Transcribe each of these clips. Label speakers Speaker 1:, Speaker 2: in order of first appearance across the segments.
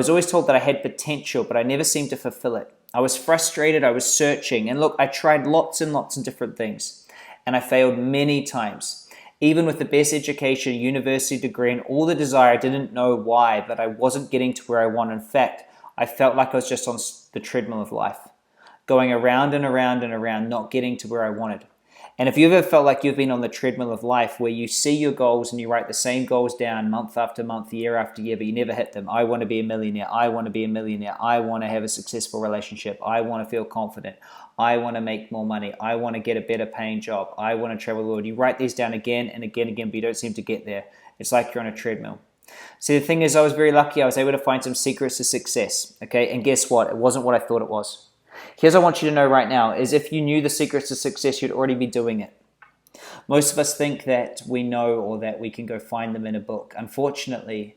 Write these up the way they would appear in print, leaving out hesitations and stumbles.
Speaker 1: was always told that I had potential, but I never seemed to fulfill it. I was frustrated, I was searching, and look, I tried lots and lots of different things, and I failed many times. Even with the best education, university degree, and all the desire, I didn't know why, but I wasn't getting to where I wanted. In fact, I felt like I was just on the treadmill of life, going around and around and around, not getting to where I wanted. And if you've ever felt like you've been on the treadmill of life where you see your goals and you write the same goals down month after month, year after year, but you never hit them. I want to be a millionaire. I want to be a millionaire. I want to have a successful relationship. I want to feel confident. I want to make more money. I want to get a better paying job. I want to travel the world. You write these down again and again and again, but you don't seem to get there. It's like you're on a treadmill. See, the thing is, I was very lucky. I was able to find some secrets to success. Okay, and guess what? It wasn't what I thought it was. Here's what I want you to know right now is if you knew the secrets to success, you'd already be doing it. Most of us think that we know or that we can go find them in a book. Unfortunately,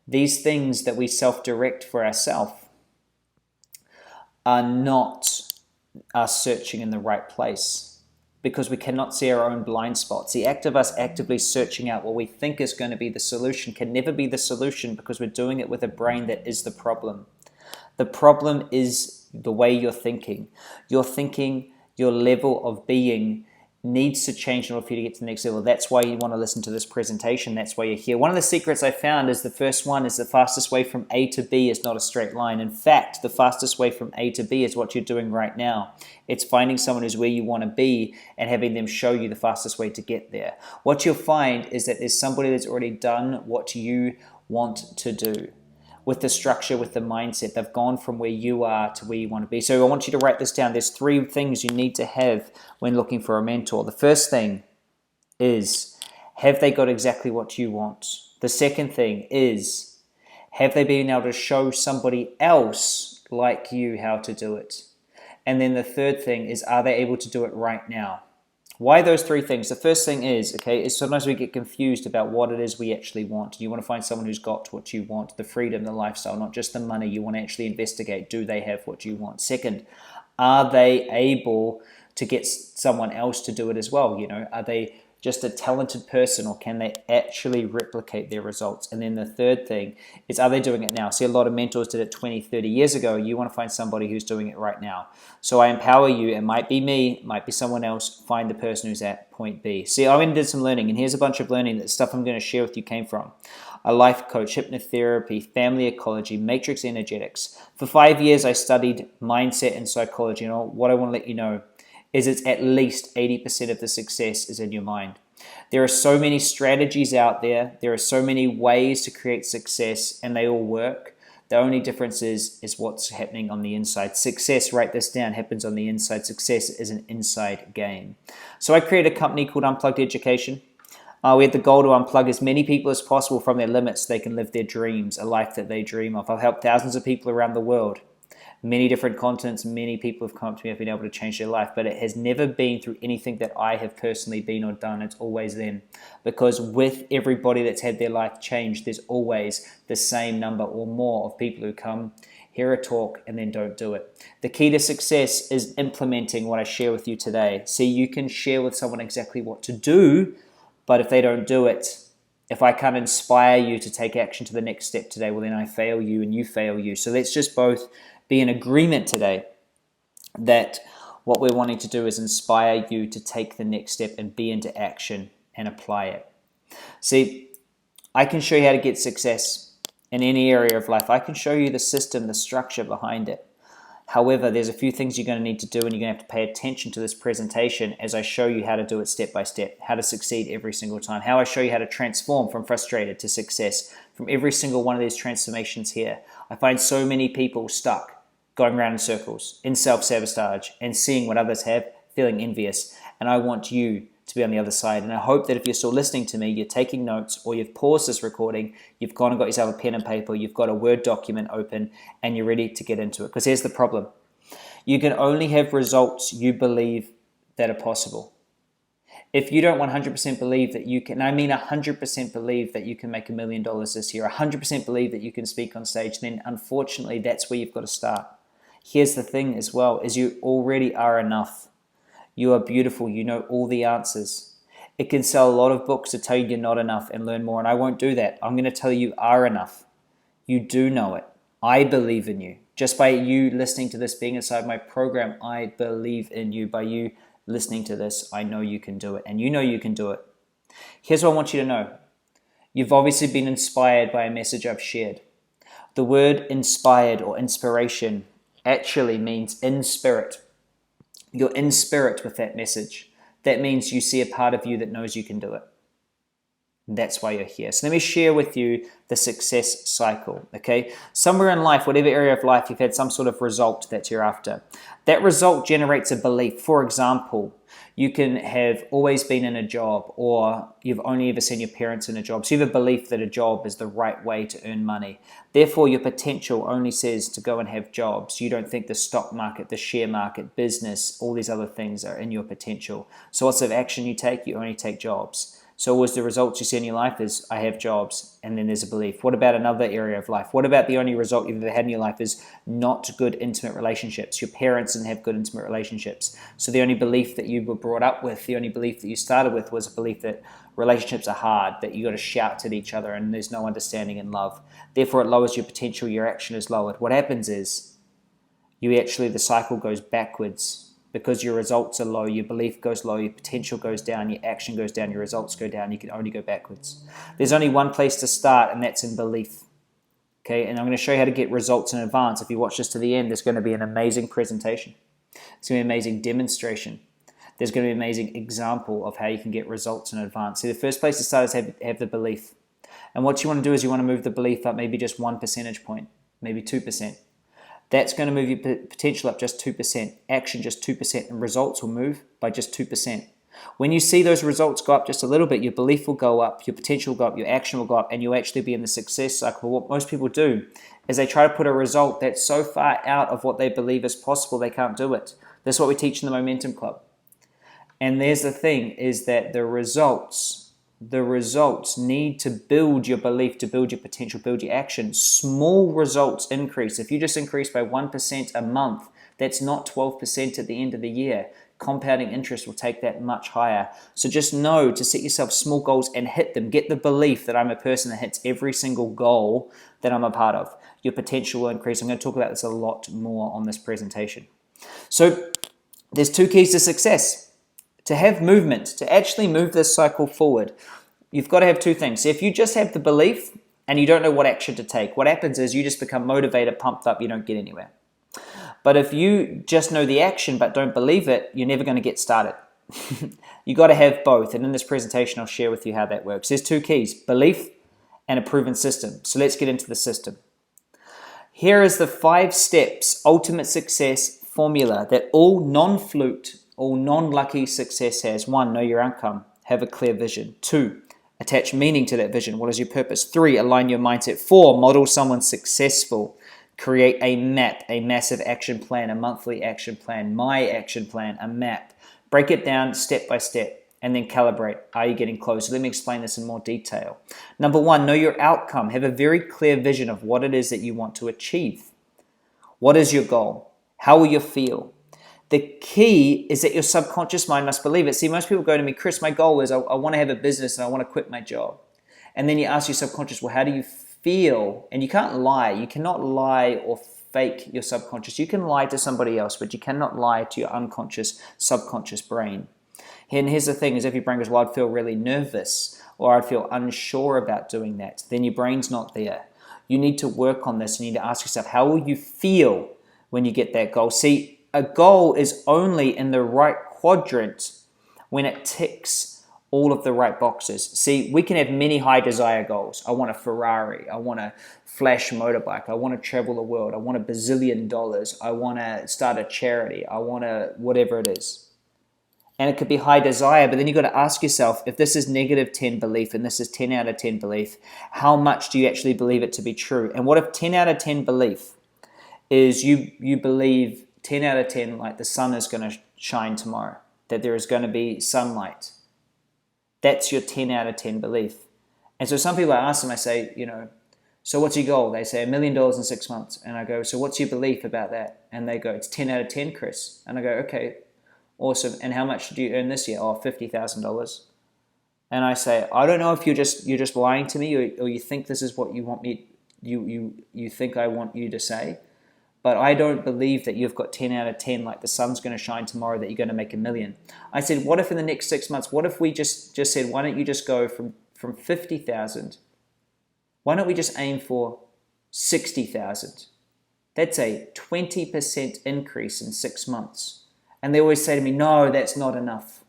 Speaker 1: these things that we self-direct for ourselves are not us searching in the right place because we cannot see our own blind spots. The act of us actively searching out what we think is going to be the solution can never be the solution because we're doing it with a brain that is the problem. The problem is the way you're thinking. Your thinking, your level of being needs to change in order for you to get to the next level. That's why you want to listen to this presentation. That's why you're here. One of the secrets I found is the first one is the fastest way from A to B is not a straight line. In fact, the fastest way from A to B is what you're doing right now. It's finding someone who's where you want to be and having them show you the fastest way to get there. What you'll find is that there's somebody that's already done what you want to do. With the structure, with the mindset, they've gone from where you are to where you want to be. So I want you to write this down. There's 3 things you need to have when looking for a mentor. The first thing is, have they got exactly what you want? The second thing is, have they been able to show somebody else like you how to do it? And then the third thing is, are they able to do it right now? Why those 3 things? The first thing is sometimes we get confused about what it is we actually want. You want to find someone who's got what you want, the freedom, the lifestyle, not just the money. You want to actually investigate, do they have what you want? Second, are they able to get someone else to do it as well? Are they just a talented person or can they actually replicate their results? And then the third thing is, are they doing it now? See, a lot of mentors did it 20, 30 years ago. You want to find somebody who's doing it right now. So I empower you. It might be me, it might be someone else. Find the person who's at point B. See, I went and did some learning, and here's a bunch of learning that stuff I'm going to share with you came from. A life coach, hypnotherapy, family ecology, matrix energetics. For 5 years, I studied mindset and psychology. What I want to let you know is it's at least 80% of the success is in your mind. There are so many strategies out there. There are so many ways to create success, and they all work. The only difference is what's happening on the inside. Success, write this down, happens on the inside. Success is an inside game. So I created a company called Unplugged Education. We had the goal to unplug as many people as possible from their limits so they can live their dreams, a life that they dream of. I've helped thousands of people around the world. Many different continents, many people have come up to me, have been able to change their life, but it has never been through anything that I have personally been or done. It's always them. Because with everybody that's had their life changed, there's always the same number or more of people who come, hear a talk, and then don't do it. The key to success is implementing what I share with you today. See, you can share with someone exactly what to do, but if they don't do it, if I can't inspire you to take action to the next step today, well, then I fail you and you fail you. So let's just both be in agreement today that what we're wanting to do is inspire you to take the next step and be into action and apply it. See, I can show you how to get success in any area of life. I can show you the system, the structure behind it. However, there's a few things you're going to need to do, and you're going to have to pay attention to this presentation as I show you how to do it step by step, how to succeed every single time, how I show you how to transform from frustrated to success from every single one of these transformations here. I find so many people stuck, going around in circles, in self-sabotage, and seeing what others have, feeling envious. And I want you to be on the other side. And I hope that if you're still listening to me, you're taking notes, or you've paused this recording, you've gone and got yourself a pen and paper, you've got a Word document open, and you're ready to get into it. Because here's the problem. You can only have results you believe that are possible. If you don't 100% believe that you can, I mean 100% believe that you can make $1 million this year, 100% believe that you can speak on stage, then unfortunately that's where you've got to start. Here's the thing as well, is you already are enough. You are beautiful. You know all the answers. It can sell a lot of books to tell you you're not enough and learn more, and I won't do that. I'm going to tell you are enough. You do know it. I believe in you. Just by you listening to this, being inside my program, I believe in you. By you listening to this, I know you can do it, and you know you can do it. Here's what I want you to know. You've obviously been inspired by a message I've shared. The word inspired or inspiration actually means in spirit. You're in spirit with that message. That means you see a part of you that knows you can do it. That's why you're here. So let me share with you the success cycle, okay? Somewhere in life, whatever area of life, you've had some sort of result that you're after. That result generates a belief. For example, you can have always been in a job, or you've only ever seen your parents in a job. So you have a belief that a job is the right way to earn money. Therefore, your potential only says to go and have jobs. You don't think the stock market, the share market, business, all these other things are in your potential. So what's the action you take? You only take jobs. So always the results you see in your life is, I have jobs, and then there's a belief. What about another area of life? What about the only result you've ever had in your life is not good intimate relationships? Your parents didn't have good intimate relationships. So the only belief that you were brought up with, the only belief that you started with was a belief that relationships are hard, that you got to shout at each other and there's no understanding and love. Therefore, it lowers your potential, your action is lowered. What happens is, the cycle goes backwards. Because your results are low, your belief goes low, your potential goes down, your action goes down, your results go down, you can only go backwards. There's only one place to start, and that's in belief. Okay, and I'm going to show you how to get results in advance. If you watch this to the end, there's going to be an amazing presentation. It's going to be an amazing demonstration. There's going to be an amazing example of how you can get results in advance. See, the first place to start is have the belief. And what you want to do is you want to move the belief up maybe just 1 percentage point, maybe 2%. That's going to move your potential up just 2%, action just 2%, and results will move by just 2%. When you see those results go up just a little bit, your belief will go up, your potential will go up, your action will go up, and you'll actually be in the success cycle. But what most people do is they try to put a result that's so far out of what they believe is possible, they can't do it. This is what we teach in the Momentum Club. And there's the thing, is that the results need to build your belief, to build your potential, build your action. Small results increase. If you just increase by 1% a month, that's not 12% at the end of the year. Compounding interest will take that much higher. So just know to set yourself small goals and hit them. Get the belief that I'm a person that hits every single goal that I'm a part of. Your potential will increase. I'm going to talk about this a lot more on this presentation. So there's 2 keys to success. To have movement, to actually move this cycle forward, you've got to have 2 things. So if you just have the belief and you don't know what action to take, what happens is you just become motivated, pumped up, you don't get anywhere. But if you just know the action but don't believe it, you're never going to get started. You got to have both. And in this presentation, I'll share with you how that works. There's 2 keys, belief and a proven system. So let's get into the system. Here is the 5 steps, ultimate success formula that all non-fluked, all non-lucky success has. 1, know your outcome. Have a clear vision. 2, attach meaning to that vision. What is your purpose? 3, align your mindset. 4, model someone successful. Create a map, a massive action plan, a monthly action plan, my action plan, a map. Break it down step by step and then calibrate. Are you getting closer? Let me explain this in more detail. Number 1, know your outcome. Have a very clear vision of what it is that you want to achieve. What is your goal? How will you feel? The key is that your subconscious mind must believe it. See, most people go to me, Chris, my goal is I want to have a business and I want to quit my job. And then you ask your subconscious, well, how do you feel? And you can't lie. You cannot lie or fake your subconscious. You can lie to somebody else, but you cannot lie to your unconscious, subconscious brain. And here's the thing, is if your brain goes, well, I'd feel really nervous or I'd feel unsure about doing that, then your brain's not there. You need to work on this. You need to ask yourself, how will you feel when you get that goal? See, a goal is only in the right quadrant when it ticks all of the right boxes. See, we can have many high desire goals. I want a Ferrari. I want a flash motorbike. I want to travel the world. I want $1 bazillion. I want to start a charity. I want to whatever it is. And it could be high desire, but then you've got to ask yourself, if this is negative 10 belief and this is 10 out of 10 belief, how much do you actually believe it to be true? And what if 10 out of 10 belief is you believe 10 out of 10, like the sun is going to shine tomorrow, that there is going to be sunlight. That's your 10 out of 10 belief. And so some people, I ask them, I say, so what's your goal? They say $1 million in 6 months. And I go, so what's your belief about that? And they go, it's 10 out of 10, Chris. And I go, okay, awesome. And how much do you earn this year? Oh, $50,000. And I say, I don't know if you're just lying to me or you think this is what you want me you think I want you to say. But I don't believe that you've got 10 out of 10, like the sun's going to shine tomorrow, that you're going to make $1 million. I said, what if in the next 6 months, what if we just said, why don't you just go from 50,000? Why don't we just aim for 60,000? That's a 20% increase in 6 months. And they always say to me, no, that's not enough.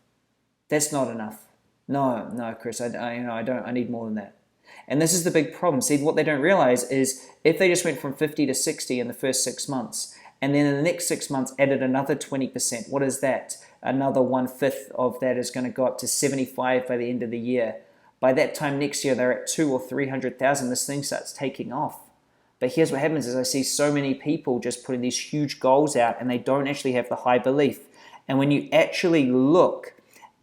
Speaker 1: That's not enough. No, Chris, I need more than that. And this is the big problem. See, what they don't realize is if they just went from 50 to 60 in the first 6 months, and then in the next 6 months added another 20%, what is that? Another 1/5 of that is going to go up to 75 by the end of the year. By that time next year, they're at 200,000 or 300,000. This thing starts taking off. But here's what happens is I see so many people just putting these huge goals out and they don't actually have the high belief. And when you actually look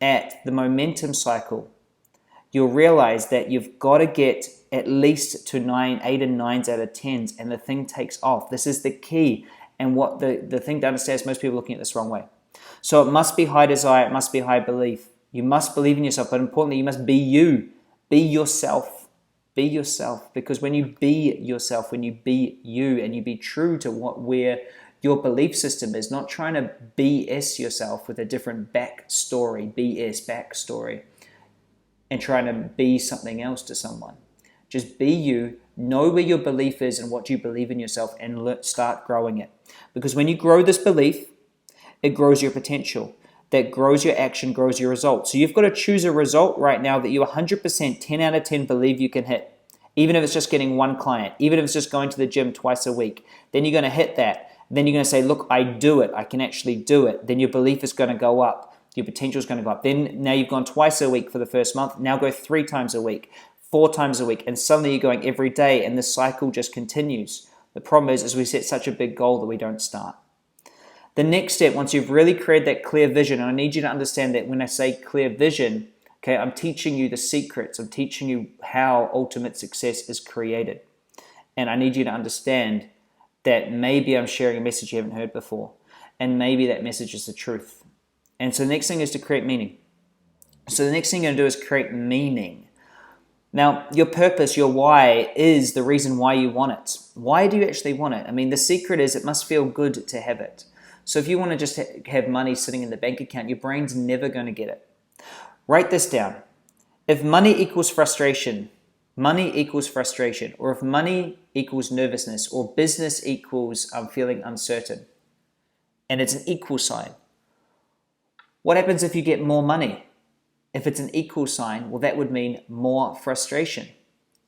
Speaker 1: at the momentum cycle, you'll realize that you've got to get at least to 8 and 9s out of 10s and the thing takes off. This is the key. And what the thing to understand is most people are looking at this wrong way. So it must be high desire, it must be high belief. You must believe in yourself, but importantly, you must be you. Be yourself. Be yourself, because when you be yourself, when you be you and you be true to where your belief system is, not trying to BS yourself with a different backstory, and trying to be something else to someone. Just be you, know where your belief is and what you believe in yourself, and start growing it. Because when you grow this belief, it grows your potential. That grows your action, grows your result. So you've got to choose a result right now that you 100% 10 out of 10 believe you can hit. Even if it's just getting one client, even if it's just going to the gym twice a week, then you're going to hit that. Then you're going to say, look, I do it. I can actually do it. Then your belief is going to go up. Your potential is going to go up. Then now you've gone twice a week for the first month. Now go 3 times a week, 4 times a week. And suddenly you're going every day and the cycle just continues. The problem is we set such a big goal that we don't start. The next step, once you've really created that clear vision, and I need you to understand that when I say clear vision, okay, I'm teaching you the secrets. I'm teaching you how ultimate success is created. And I need you to understand that maybe I'm sharing a message you haven't heard before. And maybe that message is the truth. And so the next thing is to create meaning. So the next thing you're going to do is create meaning. Now, your purpose, your why, is the reason why you want it. Why do you actually want it? I mean, the secret is it must feel good to have it. So if you want to just have money sitting in the bank account, your brain's never going to get it. Write this down. If money equals frustration, or if money equals nervousness, or business equals I'm feeling uncertain, and it's an equal sign, what happens if you get more money? If it's an equal sign, well, that would mean more frustration.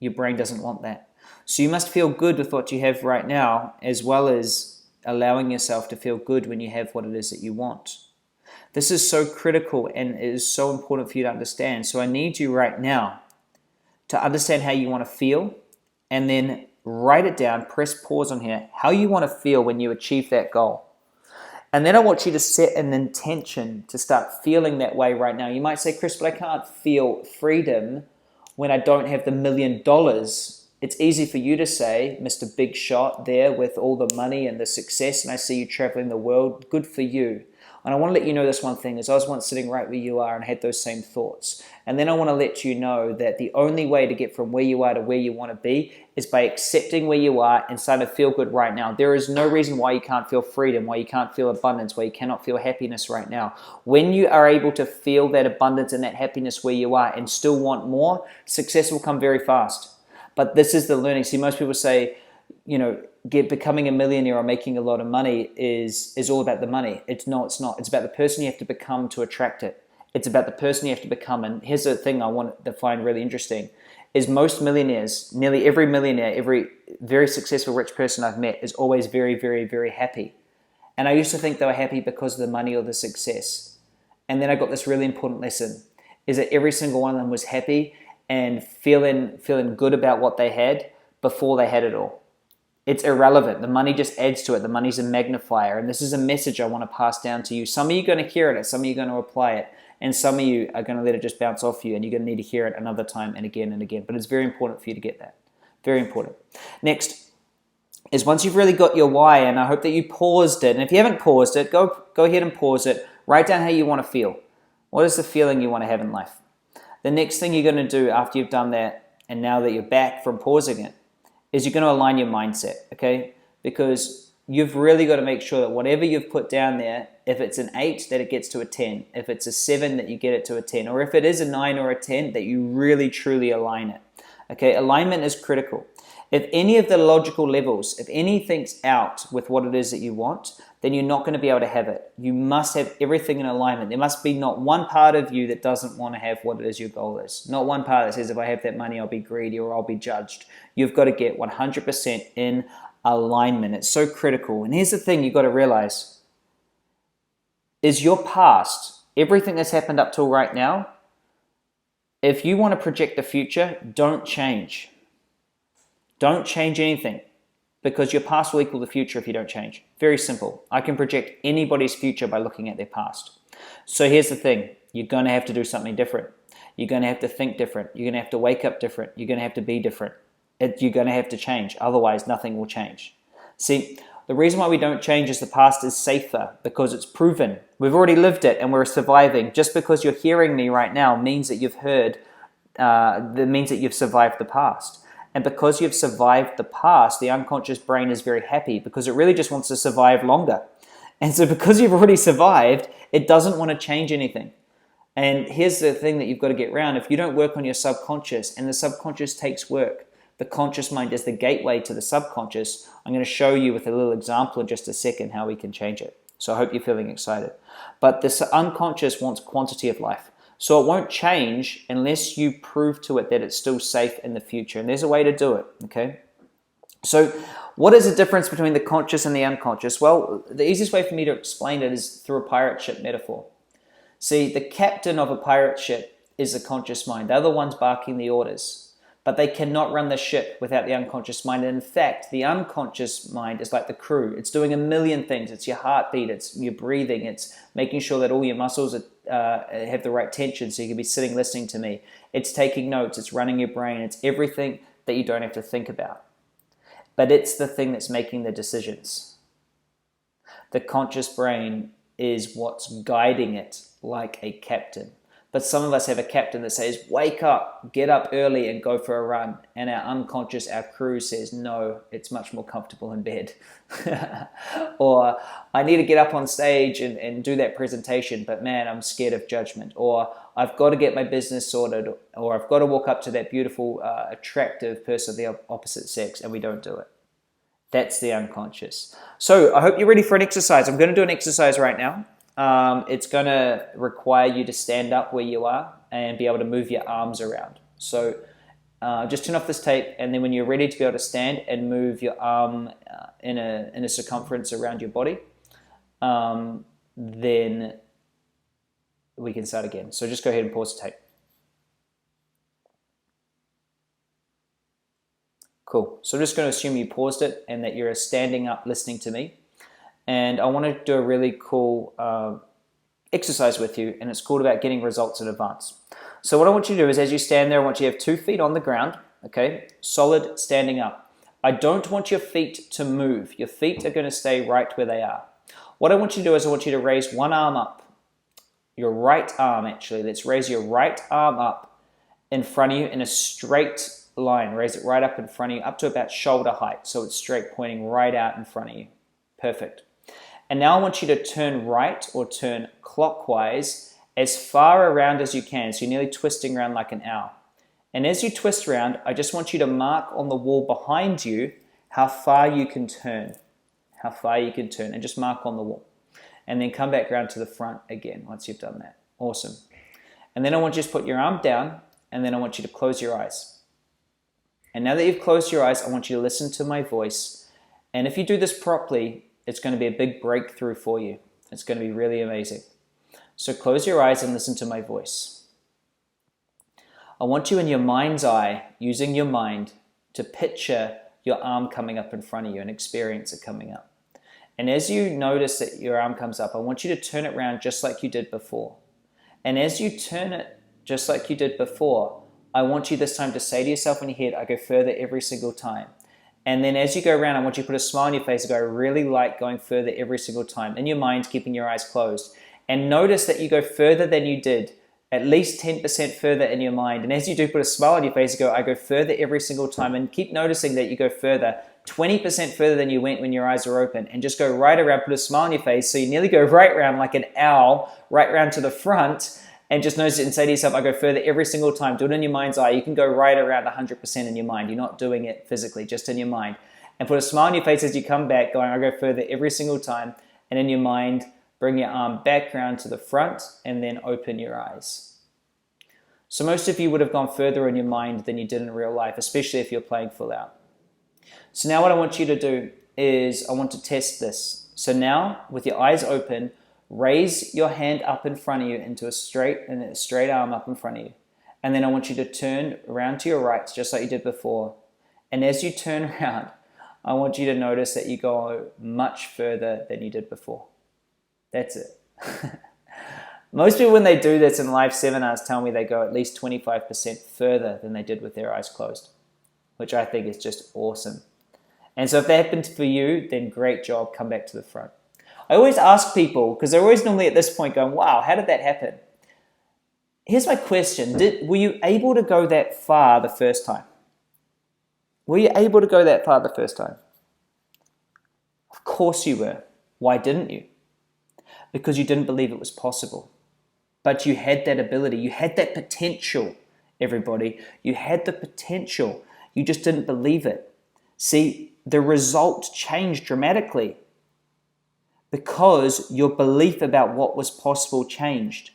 Speaker 1: Your brain doesn't want that. So you must feel good with what you have right now, as well as allowing yourself to feel good when you have what it is that you want. This is so critical and it is so important for you to understand. So I need you right now to understand how you want to feel, and then write it down, press pause on here, how you want to feel when you achieve that goal. And then I want you to set an intention to start feeling that way right now. You might say, Chris, but I can't feel freedom when I don't have the $1 million. It's easy for you to say, Mr. Big Shot there with all the money and the success, and I see you traveling the world. Good for you. And I want to let you know this one thing, is I was once sitting right where you are and had those same thoughts. And then I want to let you know that the only way to get from where you are to where you want to be is by accepting where you are and starting to feel good right now. There is no reason why you can't feel freedom, why you can't feel abundance, why you cannot feel happiness right now. When you are able to feel that abundance and that happiness where you are and still want more, success will come very fast. But this is the learning. See, most people say, becoming a millionaire or making a lot of money is all about the money. It's not. It's about the person you have to become to attract it. It's about the person you have to become. And here's the thing I want to find really interesting, is most millionaires, nearly every millionaire, every very successful rich person I've met is always very, very, very happy. And I used to think they were happy because of the money or the success. And then I got this really important lesson, is that every single one of them was happy and feeling good about what they had before they had it all. It's irrelevant. The money just adds to it. The money's a magnifier. And this is a message I want to pass down to you. Some of you are going to hear it, and some of you are going to apply it. And some of you are going to let it just bounce off you, and you're going to need to hear it another time and again and again. But it's very important for you to get that. Very important. Next is, once you've really got your why, and I hope that you paused it. And if you haven't paused it, go ahead and pause it. Write down how you want to feel. What is the feeling you want to have in life? The next thing you're going to do after you've done that, and now that you're back from pausing it, is you're going to align your mindset, okay? Because you've really got to make sure that whatever you've put down there, if it's an 8, that it gets to a 10. If it's a 7, that you get it to a 10. Or if it is a 9 or a 10, that you really, truly align it. Okay, alignment is critical. If any of the logical levels, if anything's out with what it is that you want, then you're not going to be able to have it. You must have everything in alignment. There must be not one part of you that doesn't want to have what it is your goal is. Not one part that says, if I have that money, I'll be greedy or I'll be judged. You've got to get 100% in alignment. It's so critical. And here's the thing you've got to realize is your past, everything that's happened up till right now, if you want to project the future, don't change. Don't change anything, because your past will equal the future if you don't change. Very simple. I can project anybody's future by looking at their past. So here's the thing. You're going to have to do something different. You're going to have to think different. You're going to have to wake up different. You're going to have to be different. You're going to have to change. Otherwise, nothing will change. See, the reason why we don't change is the past is safer, because it's proven. We've already lived it and we're surviving. Just because you're hearing me right now means that you've heard, that means that you've survived the past. And because you've survived the past, the unconscious brain is very happy because it really just wants to survive longer. And so because you've already survived, it doesn't want to change anything. And here's the thing that you've got to get around. If you don't work on your subconscious, and the subconscious takes work, the conscious mind is the gateway to the subconscious. I'm going to show you with a little example in just a second how we can change it. So I hope you're feeling excited. But this unconscious wants quantity of life. So it won't change unless you prove to it that it's still safe in the future. And there's a way to do it, okay? So what is the difference between the conscious and the unconscious? Well, the easiest way for me to explain it is through a pirate ship metaphor. See, the captain of a pirate ship is the conscious mind. They're the ones barking the orders. But they cannot run the ship without the unconscious mind. And in fact, the unconscious mind is like the crew. It's doing a million things. It's your heartbeat, it's your breathing, it's making sure that all your muscles have the right tension so you can be sitting listening to me. It's taking notes, it's running your brain, it's everything that you don't have to think about. But it's the thing that's making the decisions. The conscious brain is what's guiding it like a captain. But some of us have a captain that says, wake up, get up early and go for a run. And our unconscious, our crew says, no, it's much more comfortable in bed. Or I need to get up on stage and do that presentation, but man, I'm scared of judgment. Or I've got to get my business sorted. Or I've got to walk up to that beautiful, attractive person of the opposite sex, and we don't do it. That's the unconscious. So I hope you're ready for an exercise. I'm going to do an exercise right now. It's going to require you to stand up where you are and be able to move your arms around. So just turn off this tape, and then when you're ready to be able to stand and move your arm in a circumference around your body, then we can start again. So just go ahead and pause the tape. Cool. So I'm just going to assume you paused it and that you're standing up listening to me. And I want to do a really cool exercise with you, and it's called about getting results in advance. So what I want you to do is, as you stand there, I want you to have 2 feet on the ground, okay, solid, standing up. I don't want your feet to move. Your feet are going to stay right where they are. What I want you to do is I want you to raise one arm up, your right arm actually. Let's raise your right arm up in front of you in a straight line. Raise it right up in front of you, up to about shoulder height, so it's straight, pointing right out in front of you. Perfect. And now I want you to turn right or turn clockwise as far around as you can. So you're nearly twisting around like an owl. And as you twist around, I just want you to mark on the wall behind you how far you can turn. How far you can turn, and just mark on the wall. And then come back around to the front again once you've done that. Awesome. And then I want you to put your arm down, and then I want you to close your eyes. And now that you've closed your eyes, I want you to listen to my voice. And if you do this properly, it's going to be a big breakthrough for you. It's going to be really amazing. So close your eyes and listen to my voice. I want you in your mind's eye, using your mind, to picture your arm coming up in front of you and experience it coming up. And as you notice that your arm comes up, I want you to turn it around just like you did before. And as you turn it just like you did before, I want you this time to say to yourself in your head, I go further every single time. And then as you go around, I want you to put a smile on your face and go, I really like going further every single time. In your mind, keeping your eyes closed. And notice that you go further than you did at least 10% further in your mind. And as you do, put a smile on your face, I go further every single time, and keep noticing that you go further, 20% further than you went when your eyes are open, and just go right around, put a smile on your face. So you nearly go right around like an owl, right around to the front, and just notice it and say to yourself, I go further every single time. Do it in your mind's eye. You can go right around 100% in your mind. You're not doing it physically, just in your mind. And put a smile on your face as you come back, going, I go further every single time. And in your mind, bring your arm back around to the front and then open your eyes. So most of you would have gone further in your mind than you did in real life, especially if you're playing full out. So now what I want you to do is I want to test this. So now with your eyes open, raise your hand up in front of you into a straight arm up in front of you. And then I want you to turn around to your right, just like you did before. And as you turn around, I want you to notice that you go much further than you did before. That's it. Most people, when they do this in live seminars, tell me they go at least 25% further than they did with their eyes closed, which I think is just awesome. And so if that happened for you, then great job, come back to the front. I always ask people, because they're always normally at this point going, wow, how did that happen? Here's my question. Were you able to go that far the first time? Were you able to go that far the first time? Of course you were. Why didn't you? Because you didn't believe it was possible. But you had that ability. You had that potential, everybody. You had the potential. You just didn't believe it. See, the result changed dramatically because your belief about what was possible changed.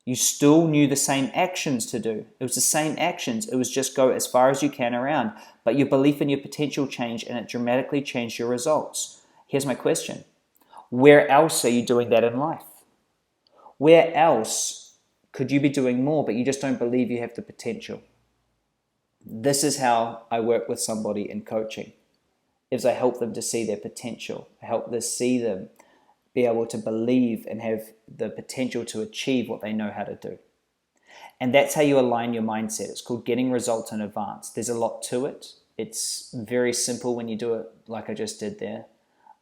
Speaker 1: You still knew the same actions to do. It was the same actions. It was just go as far as you can around. But your belief in your potential changed, and it dramatically changed your results. Here's my question. Where else are you doing that in life? Where else could you be doing more, but you just don't believe you have the potential? This is how I work with somebody in coaching, is I help them to see their potential. I help them see them be able to believe and have the potential to achieve what they know how to do. And that's how you align your mindset. It's called getting results in advance. There's a lot to it. It's very simple when you do it like I just did there.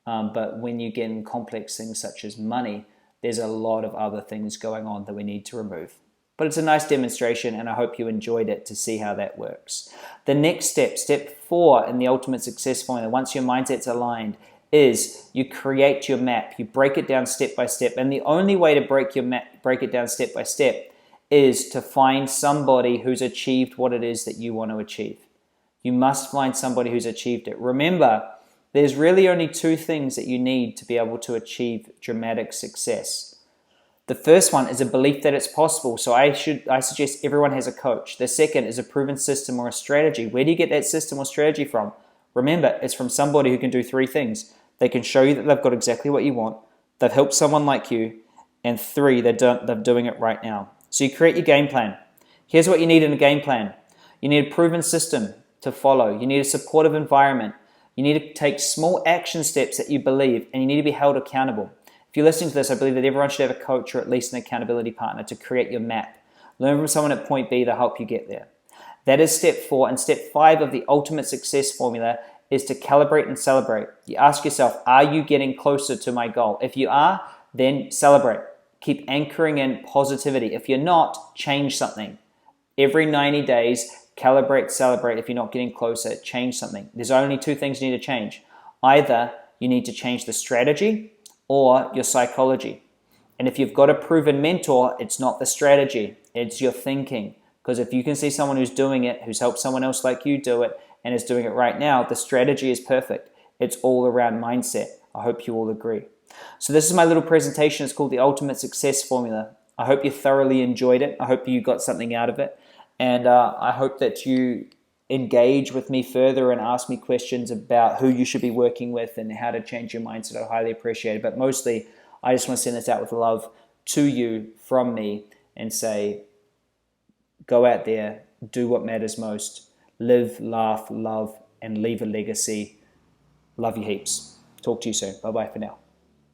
Speaker 1: But when you get in complex things such as money, there's a lot of other things going on that we need to remove. But it's a nice demonstration, and I hope you enjoyed it to see how that works. The next step, step 4 in the ultimate success formula, once your mindset's aligned, is you create your map. You break it down step by step. And the only way to break it down step by step is to find somebody who's achieved what it is that you want to achieve. You must find somebody who's achieved it. Remember, there's really only 2 things that you need to be able to achieve dramatic success. The first one is a belief that it's possible. So I suggest everyone has a coach. The second is a proven system or a strategy. Where do you get that system or strategy from? Remember, it's from somebody who can do 3 things. They can show you that they've got exactly what you want. They've helped someone like you. And 3, they're doing it right now. So you create your game plan. Here's what you need in a game plan. You need a proven system to follow. You need a supportive environment. You need to take small action steps that you believe, and you need to be held accountable. If you're listening to this, I believe that everyone should have a coach or at least an accountability partner to create your map. Learn from someone at point B to help you get there. That is step 4. And step 5 of the ultimate success formula is to calibrate and celebrate. You ask yourself, are you getting closer to my goal? If you are, then celebrate. Keep anchoring in positivity. If you're not, change something. Every 90 days, calibrate, celebrate. If you're not getting closer, change something. There's only 2 things you need to change. Either you need to change the strategy or your psychology. And if you've got a proven mentor, it's not the strategy, it's your thinking. Because if you can see someone who's doing it, who's helped someone else like you do it, and is doing it right now, the strategy is perfect. It's all around mindset. I hope you all agree. So this is my little presentation. It's called the Ultimate Success Formula. I hope you thoroughly enjoyed it. I hope you got something out of it. And I hope that you engage with me further and ask me questions about who you should be working with and how to change your mindset. I highly appreciate it. But mostly, I just want to send this out with love to you from me and say, go out there, do what matters most, live, laugh, love, and leave a legacy. Love you heaps. Talk to you soon. Bye-bye for now.